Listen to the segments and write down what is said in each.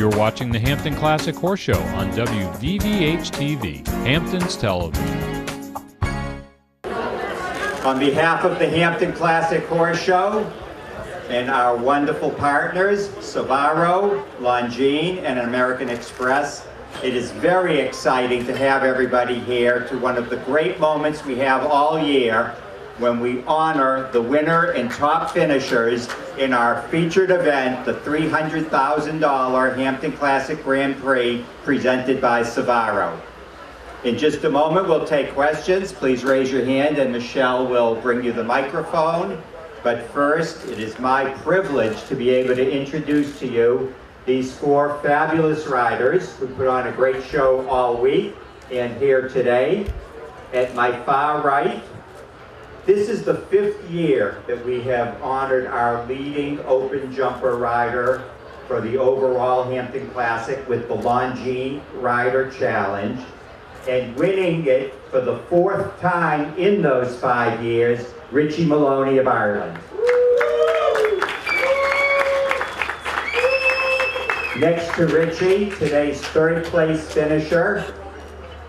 You're watching the Hampton Classic Horse Show on VVH-TV, Hampton's television. On behalf of the Hampton Classic Horse Show and our wonderful partners, SOVARO, Longines, and American Express, it is very exciting to have everybody here to one of the great moments we have all year when we honor the winner and top finishers in our featured event, the $300,000 Hampton Classic Grand Prix presented by SOVARO. In just a moment, we'll take questions. Please raise your hand and Michelle will bring you the microphone. But first, it is my privilege to be able to introduce to you these four fabulous riders who put on a great show all week and here today. At my far right, this is the 5th year that we have honored our leading open jumper rider for the overall Hampton Classic with the Longines Rider Challenge, and winning it for the 4th time in those 5 years, Richie Maloney of Ireland. Next to Richie, today's 3rd place finisher,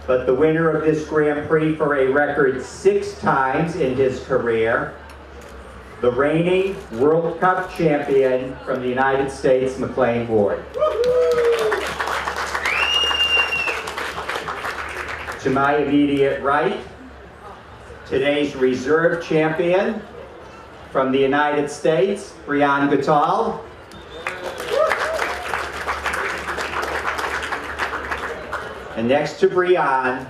but the winner of this Grand Prix for a record 6 times in his career, the reigning World Cup champion from the United States, McLean Ward. To my immediate right, today's reserve champion from the United States, Brian Gattal. And next to Brian,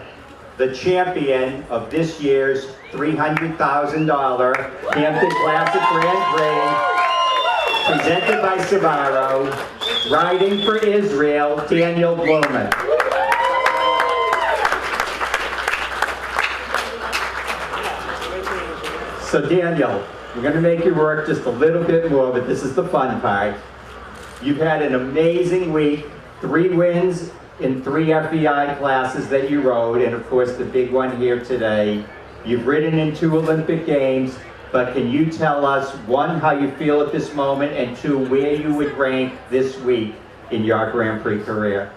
the champion of this year's $300,000 Hampton Classic Grand Prix, presented by SOVARO, riding for Israel, Daniel Bluman. So Daniel, we're going to make you work just a little bit more, but this is the fun part. You've had an amazing week, 3 wins in 3 FEI classes that you rode, and of course the big one here today. You've ridden in 2 Olympic Games, but can you tell us, 1, how you feel at this moment, and 2, where you would rank this week in your Grand Prix career?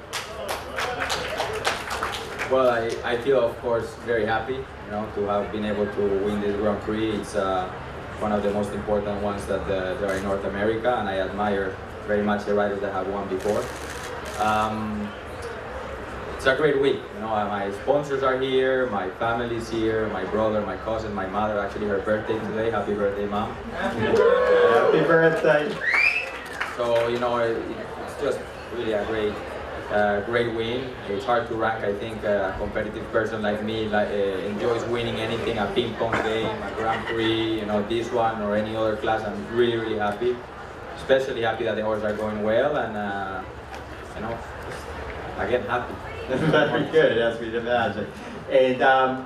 Well, I feel, of course, very happy, to have been able to win this Grand Prix. It's one of the most important ones that there are in North America, and I admire very much the riders that have won before. It's a great week. My sponsors are here, my family's here, my brother, my cousin, my mother. Actually, her birthday today. Happy birthday, Mom. Happy birthday. So, it's just really a great win. It's hard to rank. I think a competitive person like me enjoys winning anything, a ping pong game, a Grand Prix, this one or any other class. I'm really, really happy. Especially happy that the horses are going well, and again, happy. Very good, as we'd imagine. And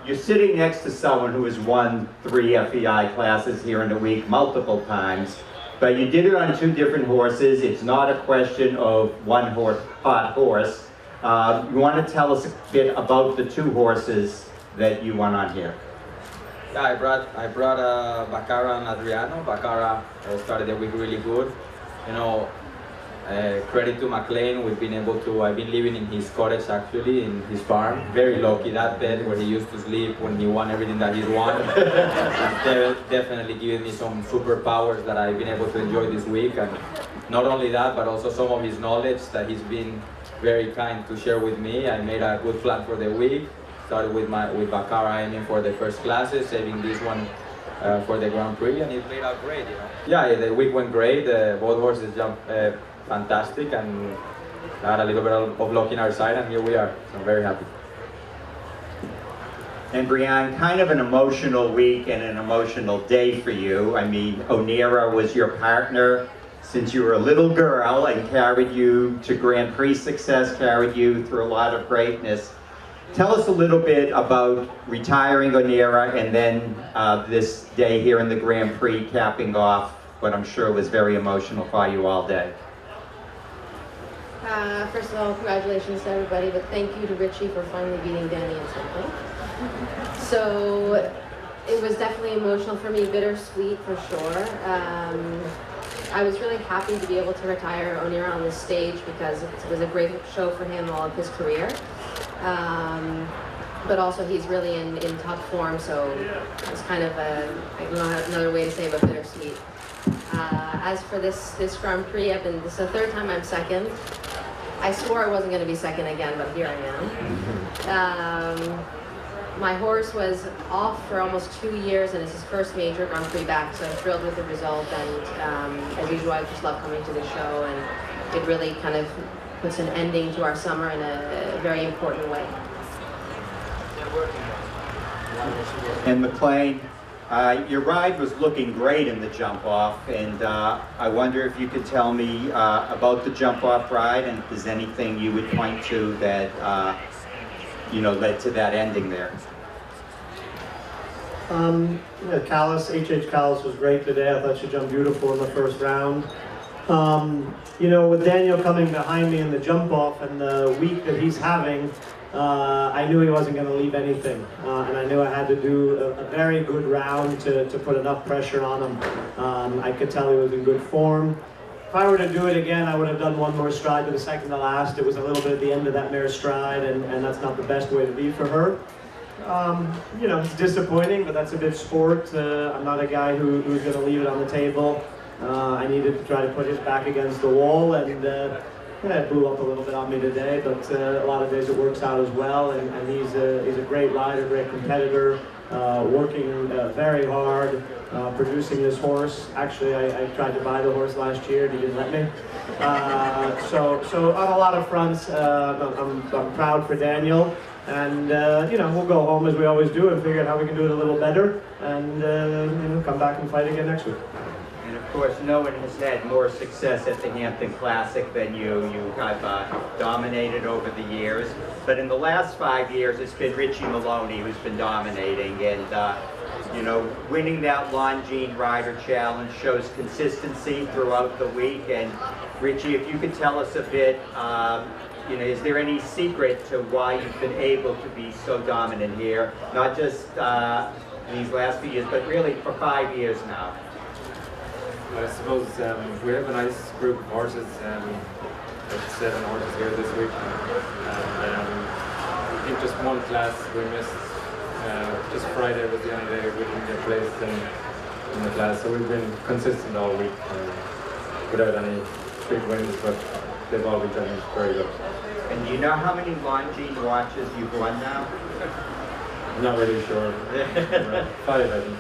you're sitting next to someone who has won 3 FEI classes here in the week multiple times, but you did it on 2 different horses. It's not a question of one hot horse. You want to tell us a bit about the 2 horses that you won on here? Yeah, I brought Baccara and Adriano. Baccara started the week really good. Credit to McLean, I've been living in his cottage actually, in his farm. Very lucky, that bed where he used to sleep when he won everything that he's won. It's definitely given me some superpowers that I've been able to enjoy this week. And not only that, but also some of his knowledge that he's been very kind to share with me. I made a good plan for the week. Started with Baccara aiming for the first classes, saving this one for the Grand Prix, and it played out great, Yeah, the week went great. Both horses jumped fantastic, and had a little bit of luck in our side, and here we are. So I'm very happy. And Brian, kind of an emotional week and an emotional day for you. I mean, Onira was your partner since you were a little girl and carried you to Grand Prix success, carried you through a lot of greatness. Tell us a little bit about retiring Onira and then this day here in the Grand Prix capping off what I'm sure was very emotional for you all day. First of all, congratulations to everybody, but thank you to Richie for finally beating Danny in something. So it was definitely emotional for me, bittersweet for sure. I was really happy to be able to retire Onira on this stage because it was a great show for him all of his career. But also he's really in top form, so it's kind of a, I don't know another way to say it, but bittersweet. As for this Grand Prix, this is the third time I'm second. I swore I wasn't going to be second again, but here I am. My horse was off for almost 2 years, and it's his first major Grand Prix back, so I'm thrilled with the result. And as usual, I just love coming to the show, and it really kind of puts an ending to our summer in a very important way. And McLean, your ride was looking great in the jump off, and I wonder if you could tell me about the jump off ride, and if there's anything you would point to that led to that ending there. Yeah, Callis, H.H. Callis was great today. I thought she jumped beautiful in the first round. With Daniel coming behind me in the jump off and the week that he's having, I knew he wasn't going to leave anything, and I knew I had to do a very good round to put enough pressure on him. I could tell he was in good form. If I were to do it again, I would have done one more stride to the second to last. It was a little bit at the end of that mare's stride, and that's not the best way to be for her. It's disappointing, but that's a bit sport. I'm not a guy who's going to leave it on the table. I needed to try to put his back against the wall, and it blew up a little bit on me today, but a lot of days it works out as well, and he's a great rider, great competitor, working very hard, producing this horse. Actually, I tried to buy the horse last year, and he didn't let me. So on a lot of fronts, I'm proud for Daniel, and we'll go home as we always do and figure out how we can do it a little better, and come back and fight again next week. And of course, no one has had more success at the Hampton Classic than you. You have dominated over the years. But in the last 5 years, it's been Richie Maloney who's been dominating. And, winning that Longines Rider Challenge shows consistency throughout the week. And Richie, if you could tell us a bit, is there any secret to why you've been able to be so dominant here? Not just these last few years, but really for 5 years now. I suppose we have a nice group of horses. There's 7 horses here this week. I think just one class we missed. Just Friday was the only day we didn't get placed in the class. So we've been consistent all week without any big wins, but they've all been turning very good. And do you know how many Longines watches you've won now? I'm not really sure. 5, I think.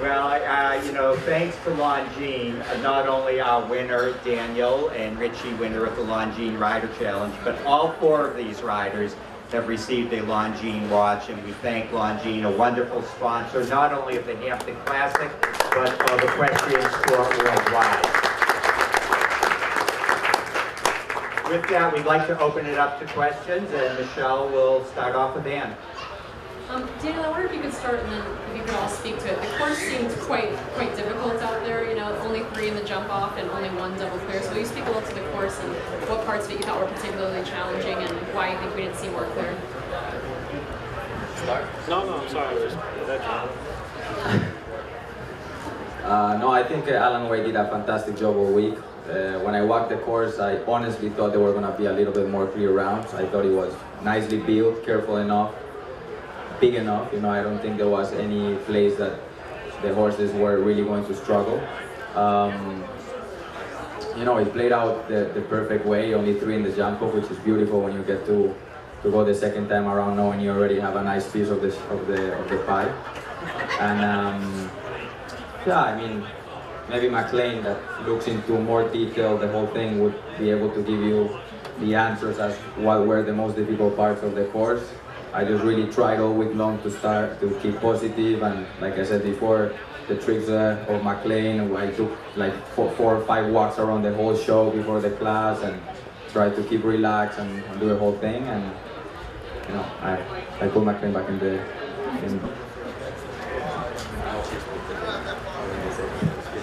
Well, thanks to Longines, not only our winner, Daniel, and Richie, winner of the Longines Rider Challenge, but all 4 of these riders have received a Longines watch, and we thank Longines, a wonderful sponsor, not only of the Hampton Classic, but of equestrian sport worldwide. With that, we'd like to open it up to questions, and Michelle will start off with Anne. Daniel, I wonder if you could start, and then if you could all speak to it. The course seemed quite difficult out there. Only 3 in the jump off and only 1 double clear. So will you speak a little to the course and what parts of it you thought were particularly challenging and why you think we didn't see more clear? No, I'm sorry. No, I think Alan Way did a fantastic job all week. When I walked the course, I honestly thought there were going to be a little bit more clear rounds. I thought it was nicely built, careful enough, big enough. I don't think there was any place that the horses were really going to struggle. It played out the perfect way, only 3 in the jump off, which is beautiful when you get to go the second time around knowing you already have a nice piece of the pie. And maybe McLean, that looks into more detail the whole thing, would be able to give you the answers as what were the most difficult parts of the course. I just really tried all week long to keep positive, and like I said before, the tricks of McLean, I took like 4 or 5 walks around the whole show before the class and tried to keep relaxed and do the whole thing, and I put McLean back in.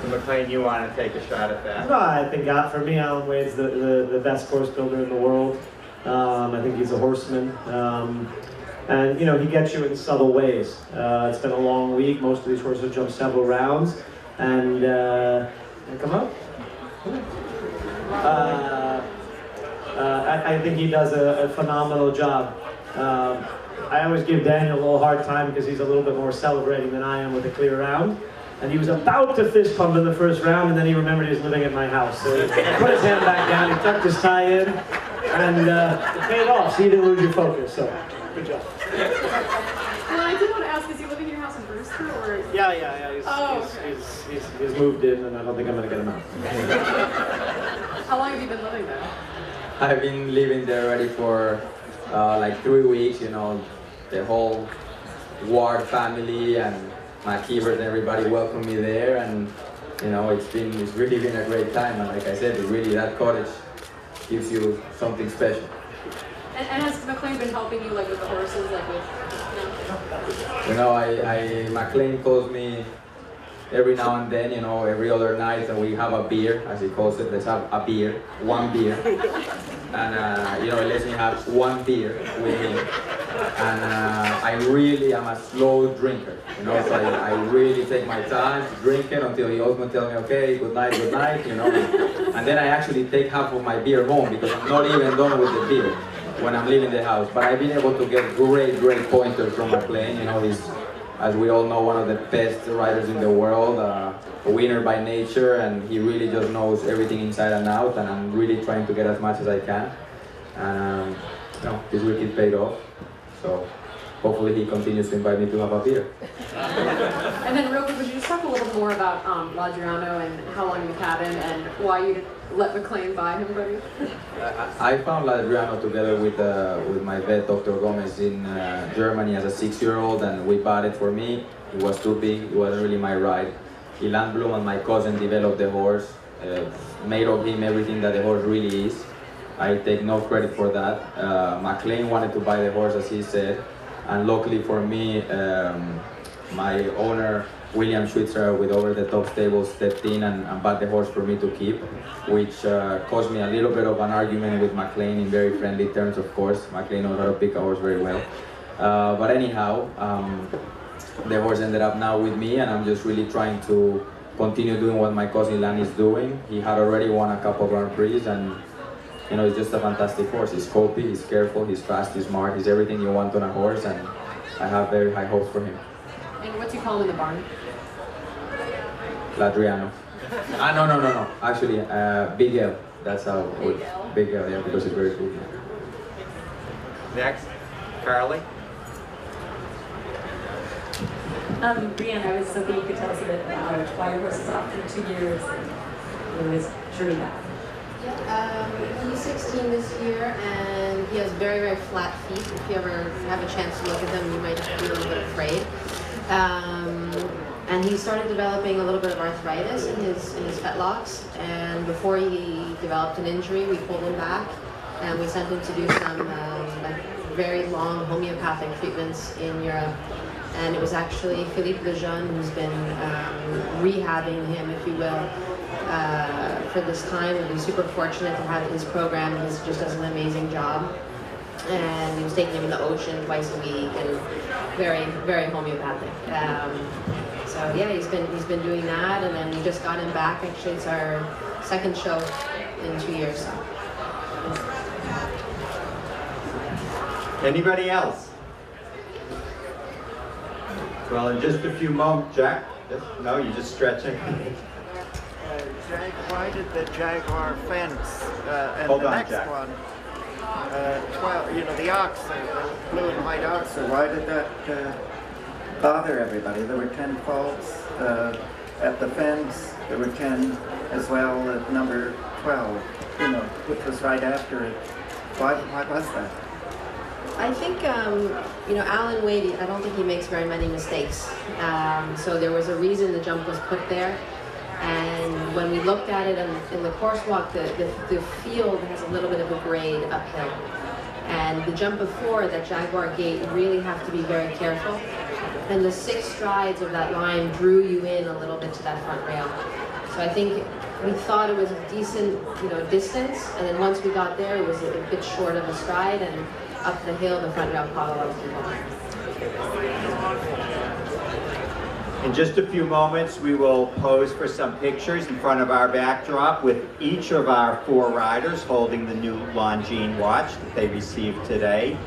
McLean, you want to take a shot at that? No, I think for me, Alan Wade's the best course builder in the world. I think he's a horseman. And he gets you in subtle ways. It's been a long week. Most of these horses jump several rounds. And come up. I think he does a phenomenal job. I always give Daniel a little hard time because he's a little bit more celebrating than I am with a clear round. And he was about to fist pump in the first round, and then he remembered he was living at my house. So he put his hand back down, he tucked his tie in, and it paid off, so you didn't lose your focus. So, good job. Well, I did want to ask, is he living in your house in Brewster, or? Yeah. He's moved in, and I don't think I'm going to get him out. How long have you been living there? I've been living there already for like 3 weeks, you know, the whole Ward family and my keepers and everybody welcomed me there, and you know, it's really been a great time, and like I said, really that cottage gives you something special. And has McLean been helping you like with the horses, like with, You know, McLean calls me every now and then, you know, every other night, and we have a beer, as he calls it. Let's have a beer, one beer. And, you know, he lets me have one beer with him. And I really am a slow drinker, you know, so I really take my time to drink it until he ultimately tells me, okay, good night, you know. And then I actually take half of my beer home because I'm not even done with the beer when I'm leaving the house. But I've been able to get great pointers from McLean. You know, he's, as we all know, one of the best riders in the world, a winner by nature, and he really just knows everything inside and out, and I'm really trying to get as much as I can. And you know, this week it paid off, so hopefully he continues to invite me to have a beer. And then real quick, would you just talk a little more about Ladriano and how long you've had him and why you let McLean buy him from you? I found Ladriano together with my vet, Dr. Gomez, in Germany as a 6-year-old, and we bought it for me. It was too big, it wasn't really my ride. Ilan Bluman, my cousin, developed the horse, made of him everything that the horse really is. I take no credit for that. McLean wanted to buy the horse, as he said, and luckily for me, my owner, William Schweitzer, with Over the Top Stables, stepped in and bought the horse for me to keep, which caused me a little bit of an argument with McLean in very friendly terms, of course. McLean knows how to pick a horse very well. But anyhow, the horse ended up now with me, and I'm just really trying to continue doing what my cousin Ilan is doing. He had already won a couple of Grand Prix, and you know, he's just a fantastic horse. He's scopy, he's careful, he's fast, he's smart, he's everything you want on a horse, and I have very high hopes for him. And what do you call him in the barn? Ladriano. No. Actually, Big L. That's how. Big L, yeah, because it's very cool. Next, Carly. Brianne, I was hoping you could tell us a bit about why your horse is off for 2 years and his journey back. He's 16 this year, and he has very flat feet. If you ever have a chance to look at them, you might be a little bit afraid. And he started developing a little bit of arthritis in his fetlocks, and before he developed an injury, we pulled him back, and we sent him to do some like very long homeopathic treatments in Europe. And it was actually Philippe Lejeune who's been rehabbing him, if you will, for this time. And we're super fortunate to have his program. He just does an amazing job. And he was taking him in the ocean twice a week, and very homeopathic. So yeah, he's been doing that, and then we just got him back. Actually, it's our second show in 2 years. So. Anybody else? Well, in just a few moments, Jack. No, you're just stretching. Why did the Jaguar fence and Hold the on, next Jack. one, 12, you know, the oxer, the blue and white oxer, why did that bother everybody? There were 10 faults at the fence. There were 10 as well at number 12, you know, which was right after it. Why was that? I think, you know, Alan Wade, I don't think he makes very many mistakes. So there was a reason the jump was put there. And when we looked at it in the course walk, the field has a little bit of a grade uphill. And the jump before, that Jaguar gate, you really have to be very careful. And the 6 strides of that line drew you in a little bit to that front rail. So I think we thought it was a decent, you know, distance. And then once we got there, it was a bit short of a stride. And up the hill, the front rail caught a lot of people. In just a few moments, we will pose for some pictures in front of our backdrop with each of our 4 riders holding the new Longines watch that they received today.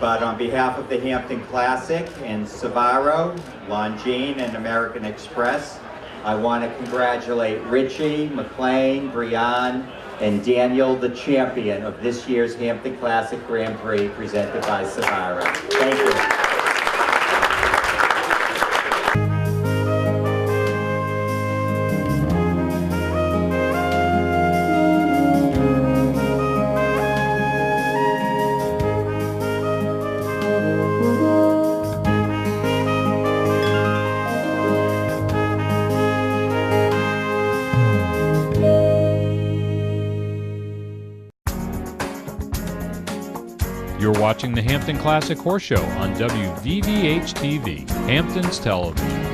But on behalf of the Hampton Classic and SOVARO, Longines, and American Express, I want to congratulate Richie, McLean, Brian, and Daniel, the champion of this year's Hampton Classic Grand Prix presented by SOVARO. Thank you. You're watching the Hampton Classic Horse Show on WVVH-TV, Hampton's television.